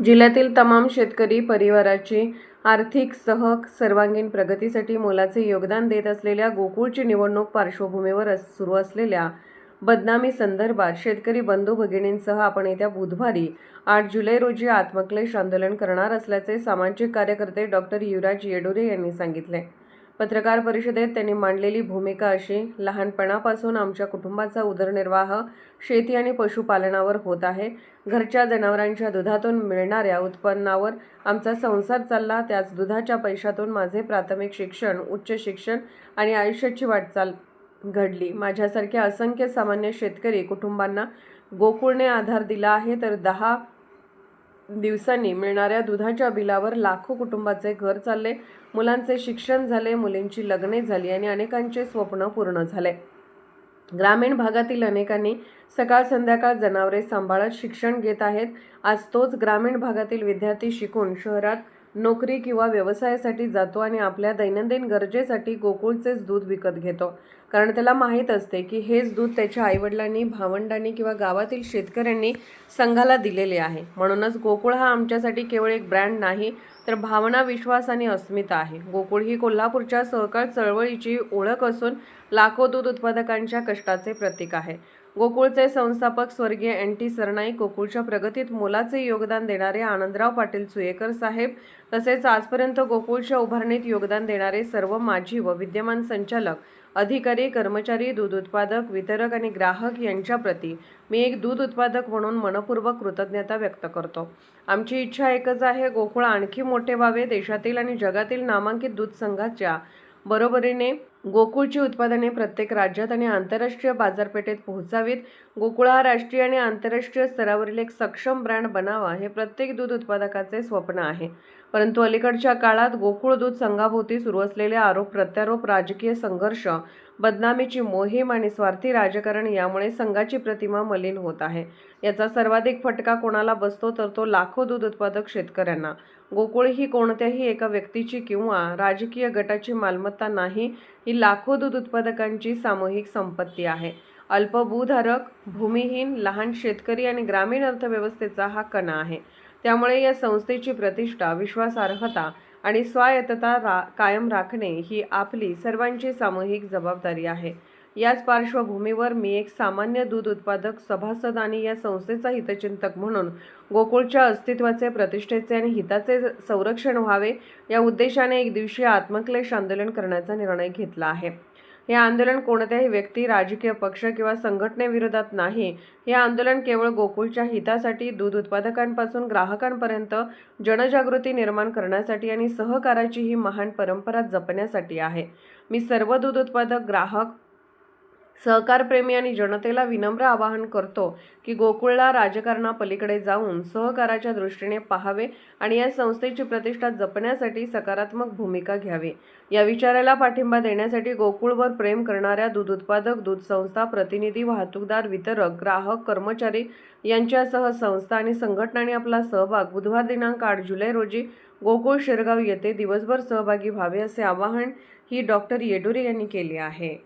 जिल्ह्यातील तमाम शेतकरी परिवाराची आर्थिक सर्वांगीण प्रगतीसाठी मोलाचे योगदान देत असलेल्या गोकुळची निवडणूक पार्श्वभूमीवर सुरू असलेल्या बदनामी संदर्भात शेतकरी बंधू भगिनींसह आपण येत्या बुधवारी 8 जुलै रोजी आत्मक्लेश आंदोलन करणार असल्याचे सामाजिक कार्यकर्ते डॉक्टर युवराज येडुरे यांनी सांगितले। पत्रकार परिषदेत त्यांनी मांडलेली भूमिका अशी: लहानपणापासून आमच्या कुटुंबाचा उदरनिर्वाह शेती आणि पशुपालनावर होत आहे। घरच्या जनावरांच्या दुधातून मिळणाऱ्या उत्पन्नावर आमचा संसार चालला। त्याच दुधाच्या पैशातून माझे प्राथमिक शिक्षण, उच्च शिक्षण आणि आयुष्याची वाटचाल घडली। माझ्यासारख्या असंख्य सामान्य शेतकरी कुटुंबांना गोकुळने आधार दिला आहे, तर 10 दिवसांनी मिळणाऱ्या दुधाच्या बिलावर लाखो कुटुंबाचे घर चालले, मुलांचे शिक्षण झाले, मुलींची लग्ने झाली आणि अनेकांचे स्वप्न पूर्ण झाले। ग्रामीण भागातील अनेकांनी सकाळ संध्याकाळ जनावरे सांभाळत शिक्षण घेत आहेत। आज तोच ग्रामीण भागातील विद्यार्थी शिकून शहरात नोकरी किंवा व्यवसायासाठी जातो आणि आपल्या दैनंदिन गरजेसाठी गोकुळचेच दूध विकत घेतो, कारण त्याला माहीत असते की हेच दूध त्याच्या आईवडिलांनी, भावंडांनी किंवा गावातील शेतकऱ्यांनी संघाला दिलेले आहे। म्हणूनच गोकुळ हा आमच्यासाठी केवळ एक ब्रँड नाही, तर भावना, विश्वास आणि अस्मिता आहे। गोकुळ ही कोल्हापूरच्या सहकार चळवळीची ओळख असून लाखो दूध उत्पादकांच्या कष्टाचे प्रतीक आहे। गोकुळचे संस्थापक स्वर्गीय NT सरनाईक, गोकुळच्या प्रगतीत मोलाचे योगदान देणारे आनंदराव पाटील सुयेकर साहेब, तसेच आजपर्यंत गोकुळच्या उभारणीत योगदान देणारे सर्व माजी व विद्यमान संचालक, अधिकारी, कर्मचारी, दूध उत्पादक, वितरक आणि ग्राहक यांच्याप्रती मी एक दूध उत्पादक म्हणून मनपूर्वक कृतज्ञता व्यक्त करतो। आमची इच्छा एकच आहे, गोकुळ आणखी मोठे व्हावे। देशातील आणि जगातील नामांकित दूध संघाच्या बरोबरीने गोकुळची उत्पादने प्रत्येक राज्यात आणि आंतरराष्ट्रीय बाजारपेठेत पोहोचावीत। गोकुळ हा राष्ट्रीय आणि आंतरराष्ट्रीय स्तरावरील एक सक्षम ब्रँड बनावा, हे प्रत्येक दूध उत्पादकाचे स्वप्न आहे। परंतु अलीकडच्या काळात गोकुळ दूध संघाभोवती सुरू असलेले आरोप प्रत्यारोप, राजकीय संघर्ष, बदनामीची मोहीम आणि स्वार्थी राजकारण यामुळे संघाची प्रतिमा मलिन होत आहे। याचा सर्वाधिक फटका कोणाला बसतो, तर तो लाखो दूध उत्पादक शेतकऱ्यांना। गोकुळ ही कोणत्याही एका व्यक्तीची किंवा राजकीय गटाची मालमत्ता नाही, ही लाखो दूध उत्पादकांची सामूहिक संपत्ती आहे। अल्पभूधारक, भूमिहीन, लहान शेतकरी आणि ग्रामीण अर्थव्यवस्थेचा हा कणा आहे। त्यामुळे या संस्थेची प्रतिष्ठा, विश्वासार्हता आणि स्वायत्तता कायम राखणे ही आपली सर्वांची सामूहिक जबाबदारी आहे। याच पार्श्वभूमीवर मी एक सामान्य दूध उत्पादक, सभासद आणि या संस्थेचा हितचिंतक म्हणून गोकुळच्या अस्तित्वाचे, प्रतिष्ठेचे आणि हिताचे संरक्षण व्हावे, या उद्देशाने एक दिवसीय आत्मक्लेश आंदोलन करण्याचा निर्णय घेतला आहे। हे आंदोलन कोणत्याही व्यक्ती, राजकीय पक्ष किंवा संघटनेविरोधात नाही। हे आंदोलन केवळ गोकुळच्या हितासाठी, दूध उत्पादकांपासून ग्राहकांपर्यंत जनजागृती निर्माण करण्यासाठी आणि सहकाराची ही महान परंपरा जपण्यासाठी आहे। मी सर्व दूध उत्पादक, ग्राहक, सहकारप्रेमी आणि जनतेला विनम्र आवाहन करतो की गोकुळला राजकारणापलीकडे जाऊन सहकाराच्या दृष्टीने पाहावे आणि या संस्थेची प्रतिष्ठा जपण्यासाठी सकारात्मक भूमिका घ्यावी। या विचाराला पाठिंबा देण्यासाठी गोकुळवर प्रेम करणाऱ्या दूध उत्पादक, दूध संस्था, प्रतिनिधी, वाहतूकदार, वितरक, ग्राहक, कर्मचारी यांच्यासह संस्था आणि संघटनांनी आपला सहभाग बुधवार दिनांक 8 जुलै रोजी गोकुळ शिरगाव येथे दिवसभर सहभागी व्हावे, असे आवाहन ही डॉक्टर येडुरे यांनी केले आहे।